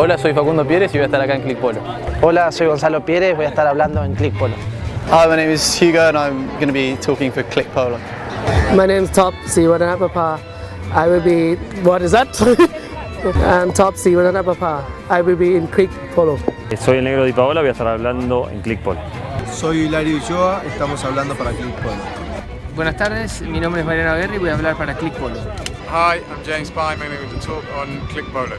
Hola, soy Facundo Pieres y voy a estar acá en Click Polo. Hola, soy Gonzalo Pieres, voy a estar hablando en Click Polo. Hi, my name is Hugo and I'm going to be talking for Click Polo. My name is Top Sivananapapa. I will be, what is that? I'm Top Sivananapapa. I will be in Click Polo. Soy el Negro Di Paola, voy a estar hablando en Click Polo. Soy Hilario Ulloa, estamos hablando para Click Polo. Buenas tardes, mi nombre es Mariano Aguirre y voy a hablar para Click Polo. Hi, I'm James Pye, mainly going to talk on Click Polo.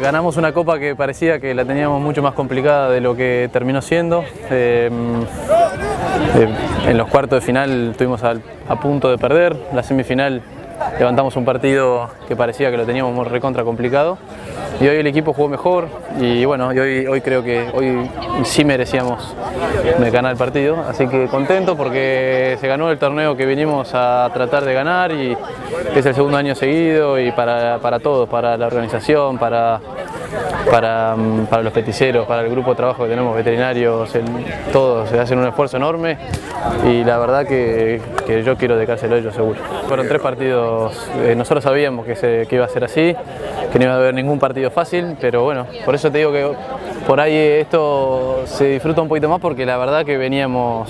Ganamos una copa que parecía que la teníamos mucho más complicada de lo que terminó siendo. En los cuartos de final estuvimos a punto de perder. La semifinal levantamos un partido que parecía que lo teníamos muy recontra complicado. Y hoy el equipo jugó mejor y bueno, y hoy creo que hoy sí merecíamos ganar el partido. Así que contento porque se ganó el torneo que vinimos a tratar de ganar y es el segundo año seguido y para todos, para la organización, para los peticeros, para el grupo de trabajo que tenemos, veterinarios, todos se hacen un esfuerzo enorme y la verdad que yo quiero dedicárselo a ellos seguro. Fueron 3 partidos, nosotros sabíamos que iba a ser así, que no iba a haber ningún partido fácil, pero bueno, por eso te digo que por ahí esto se disfruta un poquito más porque la verdad que veníamos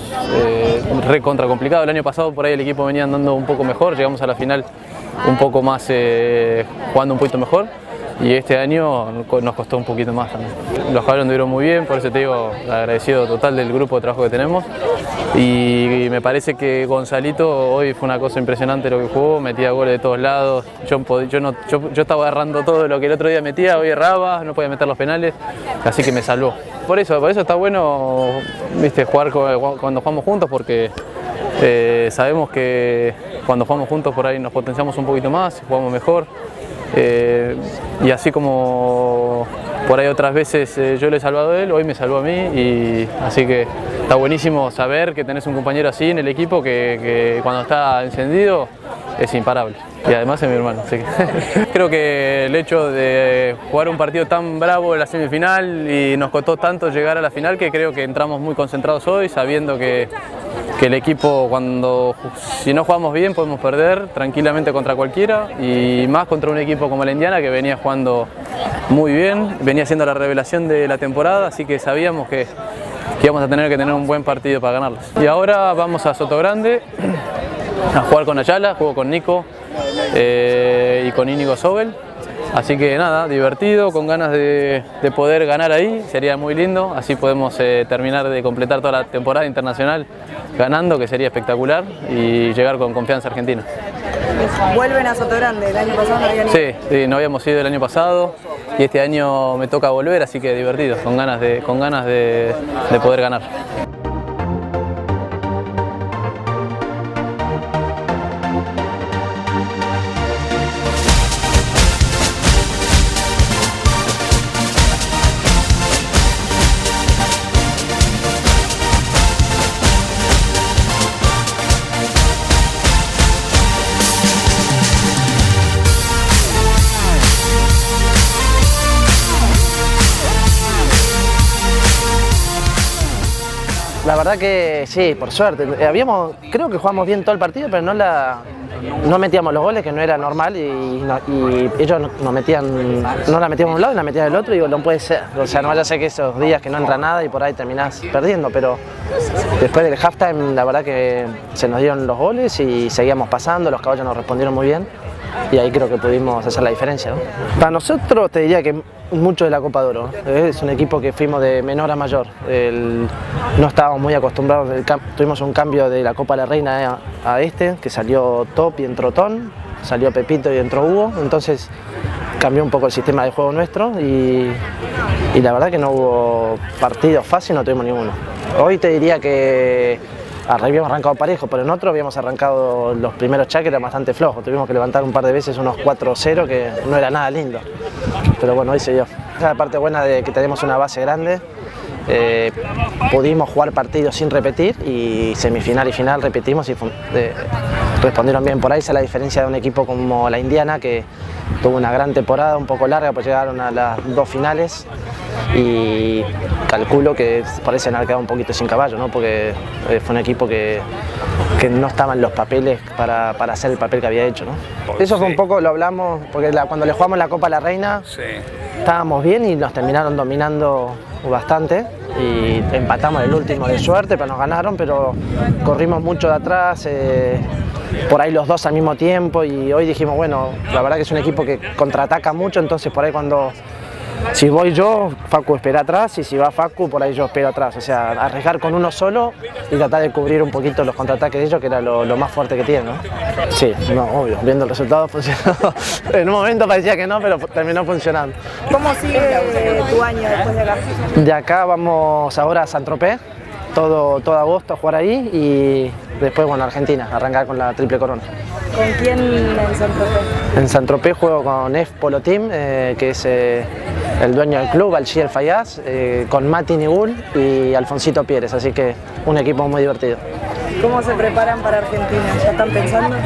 recontra complicado. El año pasado por ahí el equipo venía andando un poco mejor, llegamos a la final un poco más jugando un poquito mejor. Y este año nos costó un poquito más también. Los caballos anduvieron muy bien, por eso te digo, agradecido total del grupo de trabajo que tenemos. Y me parece que Gonzalito hoy fue una cosa impresionante lo que jugó, metía goles de todos lados. Yo estaba agarrando todo lo que el otro día metía, hoy erraba, no podía meter los penales, así que me salvó. Por eso está bueno, viste, jugar cuando jugamos juntos porque sabemos que cuando jugamos juntos por ahí nos potenciamos un poquito más, jugamos mejor. Y así como por ahí otras veces yo le he salvado a él, hoy me salvó a mí y así que está buenísimo saber que tenés un compañero así en el equipo que cuando está encendido es imparable. Y además es mi hermano, así que creo que el hecho de jugar un partido tan bravo en la semifinal y nos costó tanto llegar a la final que creo que entramos muy concentrados hoy, sabiendo que el equipo si no jugamos bien podemos perder tranquilamente contra cualquiera y más contra un equipo como la Indiana que venía jugando muy bien, venía siendo la revelación de la temporada, así que sabíamos que íbamos a tener que tener un buen partido para ganarlos. Y ahora vamos a Sotogrande a jugar con Ayala, juego con Nico y con Íñigo Sobel. Así que nada, divertido, con ganas de poder ganar ahí, sería muy lindo, así podemos terminar de completar toda la temporada internacional ganando, que sería espectacular, y llegar con confianza a Argentina. ¿Vuelven a Sotogrande? ¿El año pasado no habían ido? Sí, no habíamos ido el año pasado y este año me toca volver, así que divertido, con ganas de poder ganar. La verdad que sí, por suerte. Creo que jugamos bien todo el partido, pero no metíamos los goles, que no era normal, y ellos no la metíamos de un lado y la metían del otro, y digo, no puede ser. O sea, no vaya a ser que esos días que no entra nada y por ahí terminás perdiendo, pero después del halftime la verdad que se nos dieron los goles y seguíamos pasando, los caballos nos respondieron muy bien. Y ahí creo que pudimos hacer la diferencia, ¿no? Para nosotros te diría que mucho de la Copa de Oro. Es un equipo que fuimos de menor a mayor. No estábamos muy acostumbrados, tuvimos un cambio de la Copa de la Reina a que salió Top y entró Ton, salió Pepito y entró Hugo, entonces cambió un poco el sistema de juego nuestro y la verdad que no hubo partidos fáciles, no tuvimos ninguno. Hoy te diría que habíamos arrancado parejo, pero en otro habíamos arrancado los primeros chats que eran bastante flojos. Tuvimos que levantar un par de veces unos 4-0 que no era nada lindo. Pero bueno, hoy se dio. Esa es la parte buena de que tenemos una base grande. Pudimos jugar partidos sin repetir y semifinal y final repetimos y respondieron bien. Por ahí esa es la diferencia de un equipo como la Indiana, que tuvo una gran temporada, un poco larga, pues llegaron a las 2 finales y calculo que parece haber quedado un poquito sin caballo, ¿no? Porque fue un equipo que no estaba en los papeles para hacer el papel que había hecho, ¿no? Eso fue un poco, lo hablamos, porque cuando le jugamos la Copa a la Reina estábamos bien y nos terminaron dominando bastante y empatamos el último de suerte, pero nos ganaron, pero corrimos mucho de atrás, por ahí los dos al mismo tiempo, y hoy dijimos, bueno, la verdad que es un equipo que contraataca mucho, entonces por ahí si voy yo, Facu espera atrás, y si va Facu, por ahí yo espero atrás. O sea, arriesgar con uno solo y tratar de cubrir un poquito los contraataques de ellos, que era lo más fuerte que tienen, ¿no? Sí, no, obvio, viendo el resultado funcionó. En un momento parecía que no, pero terminó funcionando. ¿Cómo sigue tu año después de acá? De acá vamos ahora a Saint-Tropez, todo agosto a jugar ahí, y después, bueno, Argentina, arrancar con la triple corona. ¿Con quién en Saint-Tropez? En Saint-Tropez juego con F Polo Team, que es el dueño del club, Alchi El Fayaz, con Mati Nigul y Alfonsito Pieres, así que un equipo muy divertido. ¿Cómo se preparan para Argentina? ¿Ya están pensando?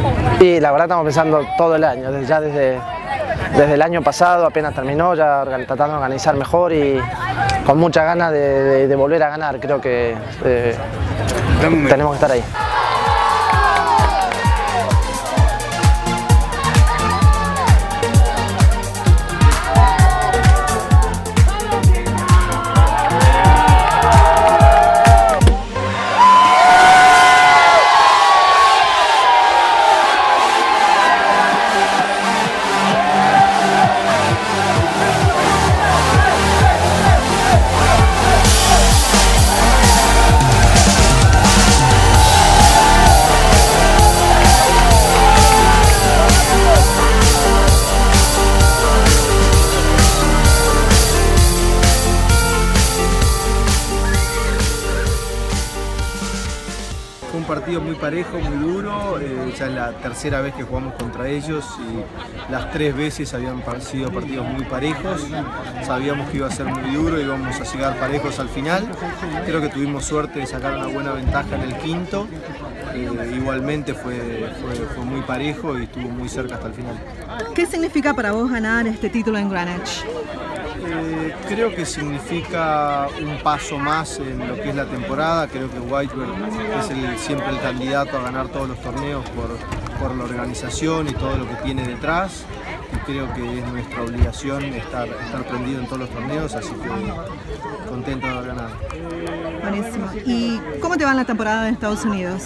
Y la verdad estamos pensando todo el año, desde el año pasado, apenas terminó, ya tratando de organizar mejor y con muchas ganas de volver a ganar. Creo que tenemos que estar ahí. Fue un partido muy parejo, muy duro, ya es la tercera vez que jugamos contra ellos y las 3 veces habían sido partidos muy parejos. Sabíamos que iba a ser muy duro y íbamos a llegar parejos al final. Creo que tuvimos suerte de sacar una buena ventaja en el quinto. Igualmente fue muy parejo y estuvo muy cerca hasta el final. ¿Qué significa para vos ganar este título en Greenwich? Creo que significa un paso más en lo que es la temporada. Creo que Whitebird es siempre el candidato a ganar todos los torneos por la organización y todo lo que tiene detrás. Y creo que es nuestra obligación estar prendido en todos los torneos, así que contento de haber ganado. Buenísimo. ¿Y cómo te va en la temporada en Estados Unidos?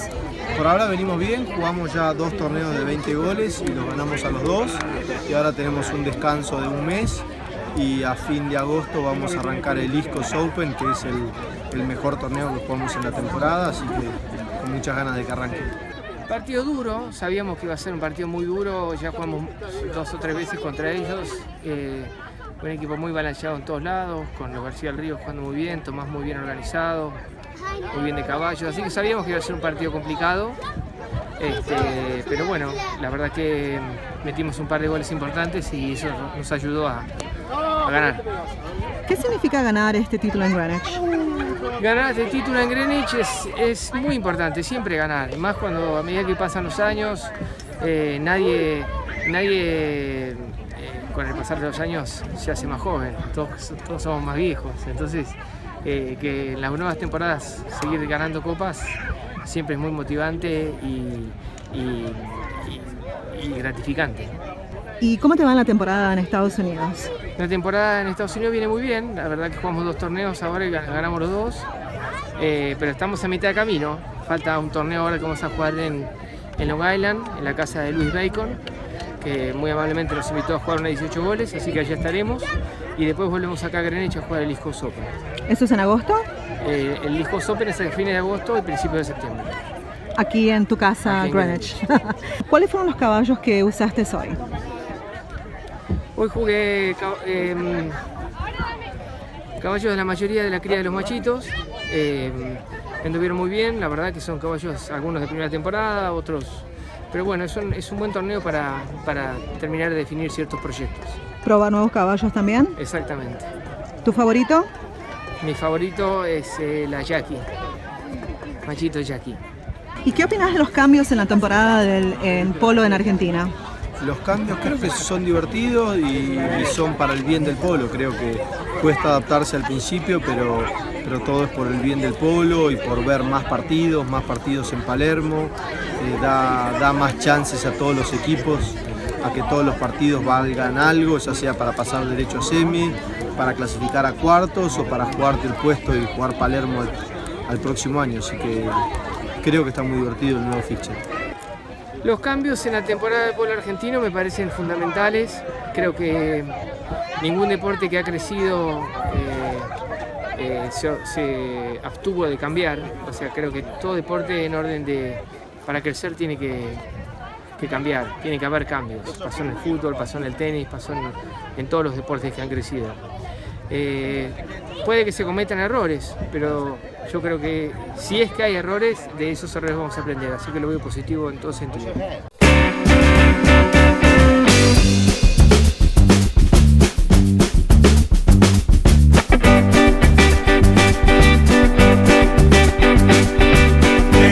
Por ahora venimos bien, jugamos ya 2 torneos de 20 goles y los ganamos a los 2 y ahora tenemos un descanso de un mes y a fin de agosto vamos a arrancar el East Coast Open, que es el mejor torneo que jugamos en la temporada, así que con muchas ganas de que arranque. Partido duro, sabíamos que iba a ser un partido muy duro, ya jugamos 2 o 3 veces contra ellos. Un equipo muy balanceado en todos lados, con los García del Río jugando muy bien, Tomás muy bien organizado, muy bien de caballos, así que sabíamos que iba a ser un partido complicado, pero bueno, la verdad que metimos un par de goles importantes y eso nos ayudó a ganar. ¿Qué significa ganar este título en Greenwich? Ganar este título en Greenwich es muy importante, siempre ganar, y más cuando a medida que pasan los años, nadie con el pasar de los años se hace más joven, todos somos más viejos, entonces que en las nuevas temporadas seguir ganando copas siempre es muy motivante y gratificante. ¿Y cómo te va en la temporada en Estados Unidos? La temporada en Estados Unidos viene muy bien, la verdad que jugamos 2 torneos ahora y ganamos los 2, pero estamos a mitad de camino, falta un torneo ahora que vamos a jugar en Long Island, en la casa de Louis Bacon, que muy amablemente nos invitó a jugar una 18 goles, así que allá estaremos, y después volvemos acá a Greenwich a jugar el East Coast Open. ¿Eso es en agosto? El East Coast Open es a fines de agosto y principios de septiembre. Aquí en tu casa, en Greenwich. ¿Cuáles fueron los caballos que usaste hoy? Hoy jugué caballos de la mayoría de la cría de los machitos, anduvieron muy bien, la verdad que son caballos algunos de primera temporada, otros... Pero bueno, es un buen torneo para terminar de definir ciertos proyectos. ¿Probar nuevos caballos también? Exactamente. ¿Tu favorito? Mi favorito es la Jackie, machito Jackie. ¿Y qué opinas de los cambios en la temporada en polo en Argentina? Los cambios creo que son divertidos y son para el bien del polo. Creo que cuesta adaptarse al principio, pero todo es por el bien del polo y por ver más partidos en Palermo. Da más chances a todos los equipos a que todos los partidos valgan algo, ya sea para pasar derecho a semi, para clasificar a cuartos o para jugarte el puesto y jugar Palermo al próximo año. Así que creo que está muy divertido el nuevo fixture. Los cambios en la temporada de polo argentino me parecen fundamentales. Creo que ningún deporte que ha crecido se abstuvo de cambiar. O sea, creo que todo deporte en orden para crecer tiene que cambiar, tiene que haber cambios. Pasó en el fútbol, pasó en el tenis, pasó en todos los deportes que han crecido. Puede que se cometan errores, pero yo creo que si es que hay errores, de esos errores vamos a aprender, así que lo veo positivo en todo sentido.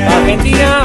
Argentina.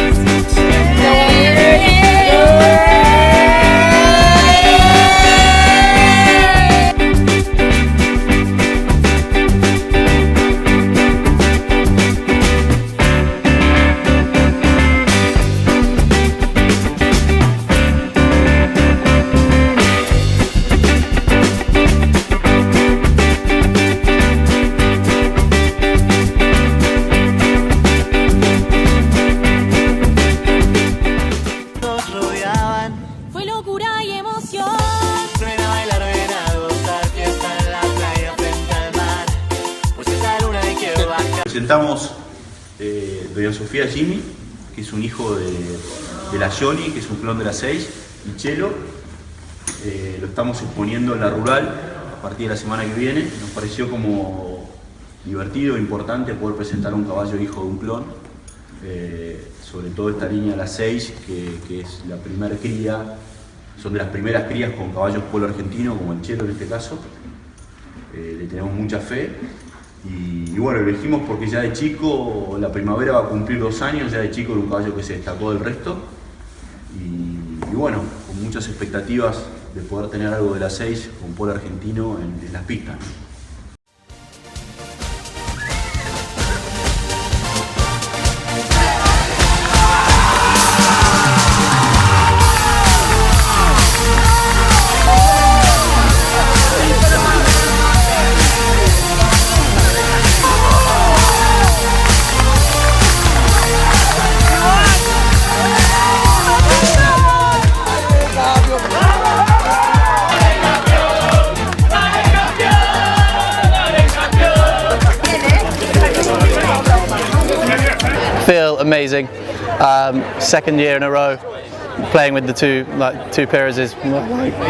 Presentamos Doña Sofía Jimmy, que es un hijo de la Johnny, que es un clon de la 6, y Chelo. Lo estamos exponiendo en la rural a partir de la semana que viene. Nos pareció como divertido e importante poder presentar un caballo hijo de un clon, sobre todo esta línea la 6, que es la primera cría, son de las primeras crías con caballos polo argentino, como el Chelo en este caso. Le tenemos mucha fe. Y bueno, lo elegimos porque ya de chico, la primavera va a cumplir 2 años, ya de chico era un caballo que se destacó del resto. Y bueno, con muchas expectativas de poder tener algo de la 6 con polo argentino en las pistas, ¿no? amazing. Second year in a row playing with the two Pires,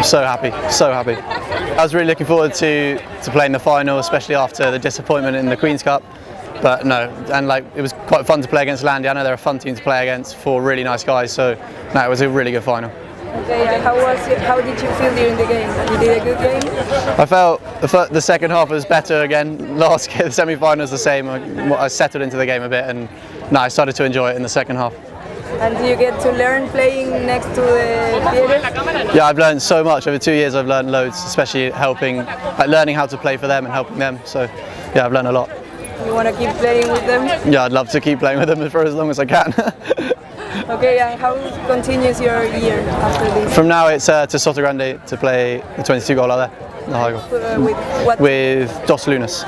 so happy, so happy. I was really looking forward to playing the final, especially after the disappointment in the Queen's Cup. But no, and it was quite fun to play against Landy. I know they're a fun team to play against, 4 really nice guys. So no, it was a really good final. Okay, and how did you feel during the game? You did a good game? I felt the second half was better again. Last game, the semi-final was the same. I settled into the game a bit, and no, I started to enjoy it in the second half. And do you get to learn playing next to the Pires? Yeah, I've learned so much. Over 2 years I've learned loads, especially learning how to play for them and helping them. So yeah, I've learned a lot. You want to keep playing with them? Yeah, I'd love to keep playing with them for as long as I can. Okay, and how continues your year after this? From now it's to Sotogrande to play the 22 goal out there, the high goal. With what? With Dos Lunas.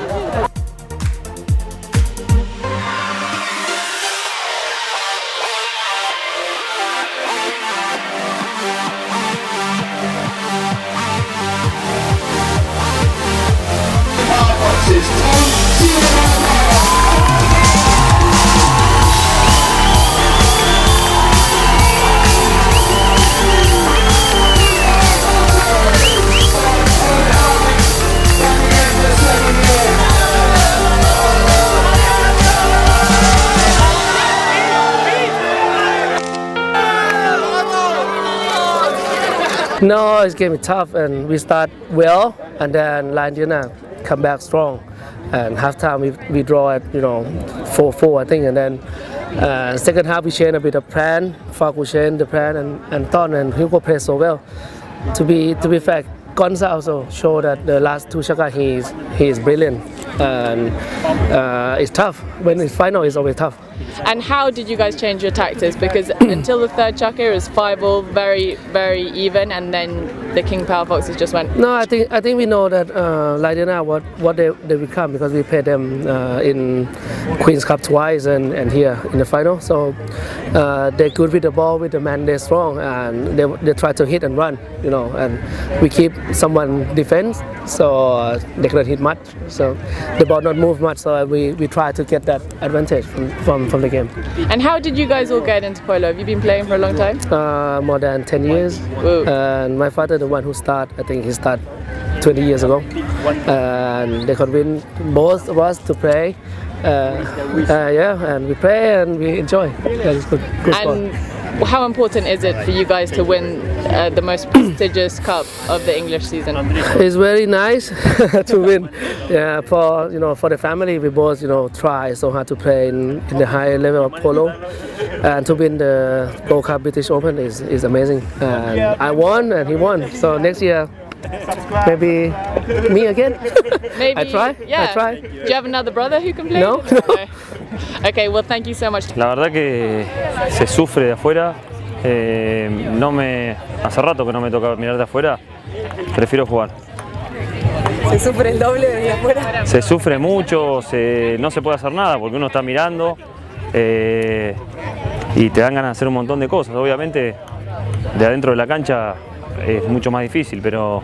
No, it's going to be tough, and we start well, and then Landiana come back strong. And halftime we draw at 4-4 I think, and then second half we change a bit of plan. Faku changed the plan, and Ton and Hugo play so well. To be fair, Gonza also showed that the last 2 shaka he is brilliant, and it's tough. When it's final, it's always tough. And how did you guys change your tactics? Because until the third chaka it was 5-all, very, very even, and then the King Power Foxes just went. No, I think we know that Landiana what they become, because we played them in Queen's Cup twice and here in the final. So they're good with the ball, with the man they're strong, and they try to hit and run, and we keep someone defense, so they cannot hit much. So the ball not move much. So we try to get that advantage from the game. And how did you guys all get into polo? Have you been playing for a long time? More than 10 years. And my father, the one who started, I think he started 20 years ago. And they convinced both of us to play. And we play and we enjoy. It's good sport. How important is it for you guys to win the most prestigious cup of the English season? It's very nice to win. Yeah, for the family, we both try so hard to play in the high level of polo, and to win the Gold Cup British Open is amazing. And I won and he won. So next year, maybe me again. Maybe. I try. Yeah. I try. Do you have another brother who can play? No. Okay, well, thank you so much. La verdad que se sufre de afuera. Hace rato que no me toca mirar de afuera. Prefiero jugar. ¿Se sufre el doble desde afuera? Se sufre mucho, no se puede hacer nada porque uno está mirando y te dan ganas de hacer un montón de cosas. Obviamente, de adentro de la cancha es mucho más difícil, pero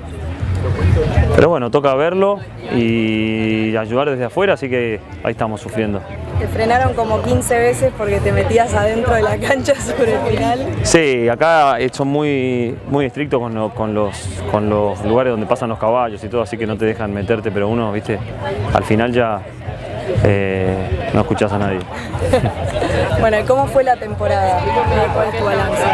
bueno, toca verlo y ayudar desde afuera, así que ahí estamos sufriendo. Te frenaron como 15 veces porque te metías adentro de la cancha sobre el final. Sí, acá son muy estrictos con los lugares donde pasan los caballos y todo, así que no te dejan meterte, pero uno, viste, al final ya no escuchás a nadie. Bueno, ¿y cómo fue la temporada? ¿Cuál es tu balance?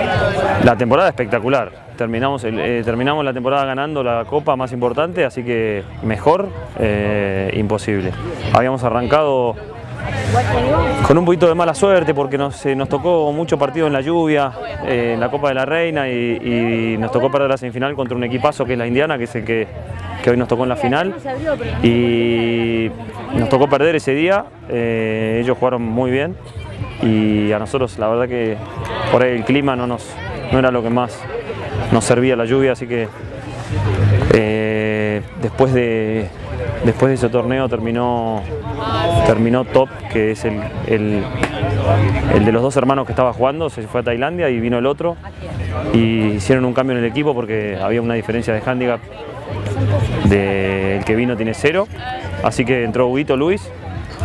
La temporada espectacular. Terminamos la temporada ganando la copa más importante, así que mejor imposible. Habíamos arrancado con un poquito de mala suerte porque nos tocó mucho partido en la lluvia, en la Copa de la Reina, y nos tocó perder la semifinal contra un equipazo que es la Indiana, que es el que hoy nos tocó en la final, y nos tocó perder ese día. Ellos jugaron muy bien y a nosotros la verdad que por ahí el clima no era lo que más nos servía, la lluvia, así que después de ese torneo terminó Top, que es el de los dos hermanos que estaba jugando, se fue a Tailandia y vino el otro, y hicieron un cambio en el equipo porque había una diferencia de handicap. El que vino tiene 0, así que entró Huguito Luis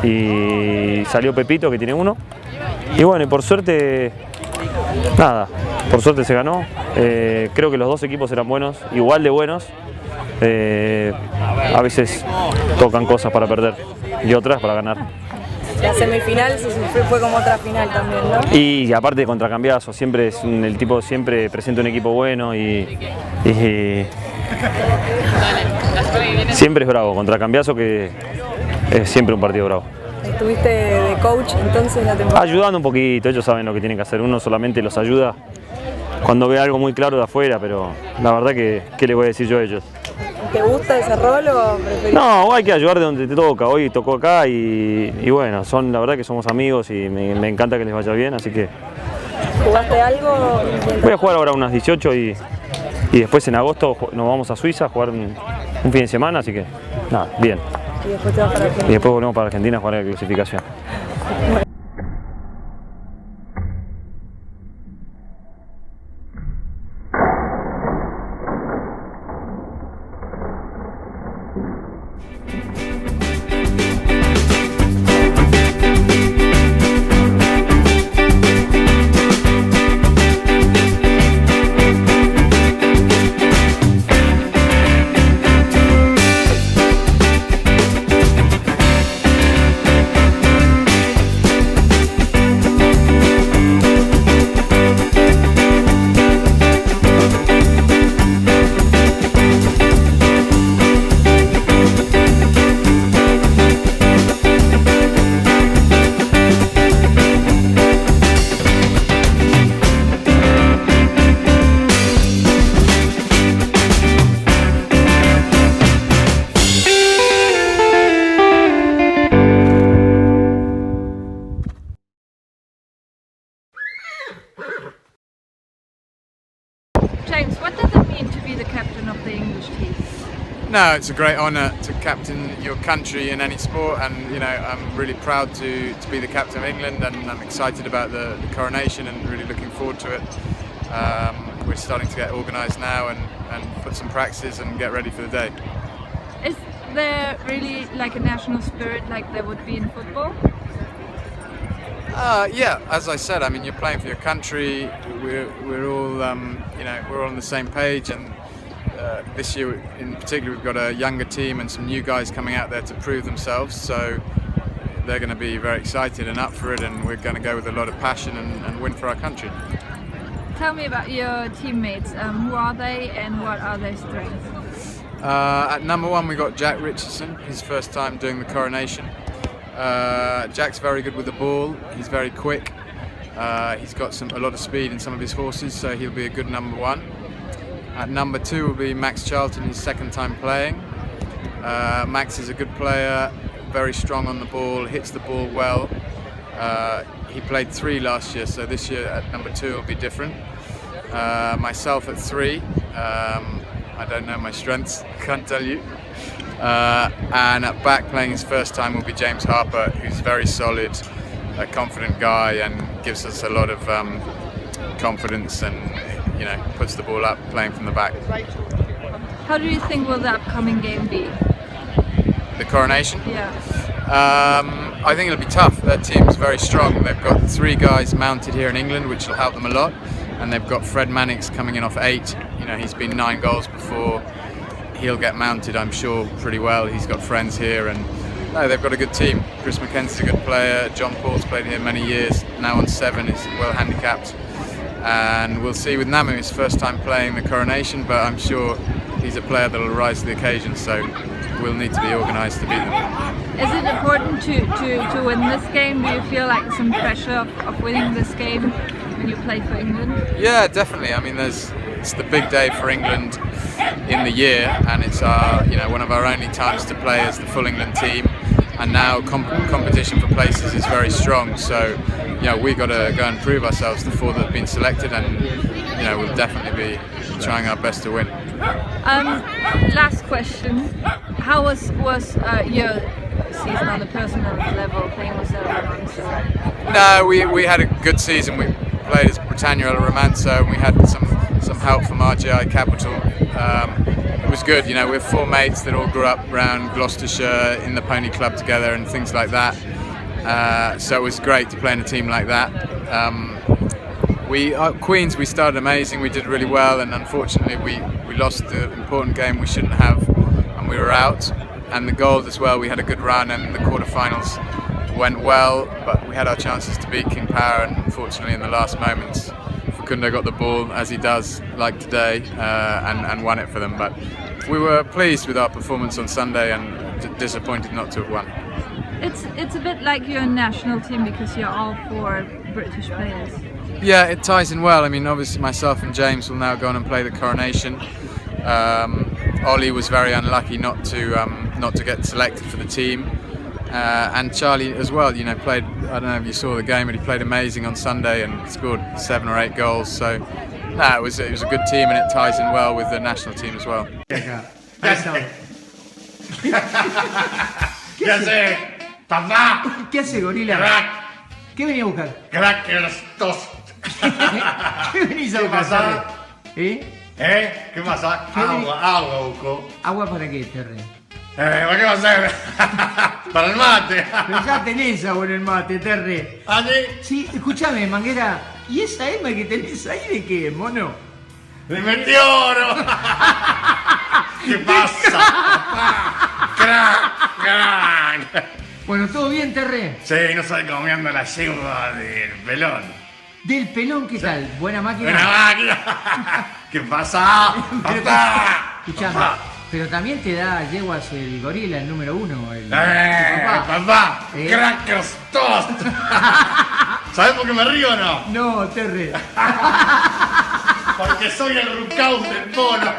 y salió Pepito, que tiene 1, Y bueno, y por suerte, nada, por suerte se ganó. Creo que los dos equipos eran buenos, igual de buenos. A veces tocan cosas para perder y otras para ganar. La semifinal fue como otra final también, ¿no? Y aparte contra Cambiaso, siempre es el tipo, siempre presenta un equipo bueno y siempre es bravo, contra Cambiaso que es siempre un partido bravo. ¿Estuviste de coach entonces la temporada? Ayudando un poquito, ellos saben lo que tienen que hacer, uno solamente los ayuda cuando ve algo muy claro de afuera, pero la verdad que ¿qué le voy a decir yo a ellos? ¿Te gusta ese rol o preferís? No, hay que ayudar de donde te toca, hoy tocó acá y bueno, la verdad que somos amigos y me encanta que les vaya bien, así que... ¿Jugaste algo? Voy a jugar ahora unas 18 y después en agosto nos vamos a Suiza a jugar un fin de semana, así que nada, bien. Y después te vas para Argentina. Y después volvemos para Argentina a jugar la clasificación. James, what does it mean to be the captain of the English team? No, it's a great honour to captain your country in any sport, and I'm really proud to be the captain of England, and I'm excited about the coronation and really looking forward to it. We're starting to get organised now and put some practices and get ready for the day. Is there really like a national spirit like there would be in football? Yeah, as I said, I mean, you're playing for your country. We're all we're all on the same page, and this year in particular we've got a younger team and some new guys coming out there to prove themselves. So they're going to be very excited and up for it, and we're going to go with a lot of passion and win for our country. Tell me about your teammates. Who are they and what are their strengths? At number one we got Jack Richardson, his first time doing the coronation. Jack's very good with the ball, he's very quick, he's got a lot of speed in some of his horses, so he'll be a good number one. At number two will be Max Charlton, his second time playing. Max is a good player, very strong on the ball, hits the ball well. He played 3 last year, so this year at number 2 will be different. Myself at 3, I don't know my strengths, can't tell you. And at back, playing his first time, will be James Harper, who's very solid, a confident guy, and gives us a lot of confidence, and puts the ball up, playing from the back. How do you think will the upcoming game be? The coronation? Yeah. I think it'll be tough. Their team's very strong. They've got 3 guys mounted here in England, which will help them a lot, and they've got Fred Mannix coming in off 8. He's been 9 goals before. He'll get mounted, I'm sure, pretty well. He's got friends here, and they've got a good team. Chris McKenzie's a good player. John Paul's played here many years, now on 7, is well handicapped. And we'll see with Namu, his first time playing the coronation, but I'm sure he's a player that will rise to the occasion, so we'll need to be organised to beat them. Is it important to win this game? Do you feel like some pressure of winning this game when you play for England? Yeah, definitely. I mean, it's the big day for England in the year, and it's one of our only times to play as the full England team. And now competition for places is very strong, so we've got to go and prove ourselves, the 4 that have been selected, and we'll definitely be trying our best to win. Last question: how was your season on the personal level playing with Romanzo? No, we had a good season. We played as Britannia Romanzo, and we had some help from RGI Capital. It was good. We're 4 mates that all grew up around Gloucestershire in the Pony Club together and things like that. So it was great to play in a team like that. Queens, we started amazing, we did really well, and unfortunately we lost the important game we shouldn't have, and we were out. And the Gold as well, we had a good run, and the quarterfinals went well, but we had our chances to beat King Power, and unfortunately in the last moments Facundo got the ball, as he does, like today, and won it for them. But we were pleased with our performance on Sunday and disappointed not to have won. It's a bit like your national team because you're all 4 British players. Yeah, it ties in well. I mean, obviously myself and James will now go on and play the Coronation. Ollie was very unlucky not to get selected for the team. And Charlie as well, you know, played, I don't know if you saw the game, but he played amazing on Sunday and scored 7 or 8 goals. So, it was a good team, and it ties in well with the national team as well. ¿Qué hace, papá? ¿Qué hace, gorila? Crack. ¿Qué venía a buscar? Crackers toast. ¿Qué venís a buscar? ¿Qué pasa? Agua, busco. ¿Agua para qué, Terry? ¿Para qué va a ser? Para el mate. Pero ya tenés agua en el mate, Terry. ¿Ah, sí? Sí, escúchame, Manguera. ¿Y esa Emma que tenés ahí de qué, mono? ¡De meteoro! ¿Qué pasa, papá? ¡Crack! Bueno, ¿todo bien, Terry? Sí, no sabe cómo me anda la yegua del pelón. ¿Del pelón qué tal? ¿Buena máquina? ¡Buena máquina! ¿Qué pasa, papá? Escuchame, pero también te da yeguas el gorila, el número 1. El papá. Crackers toast. ¿Sabes por qué me río o no? No, Terry. Porque soy el Rucaus del polo.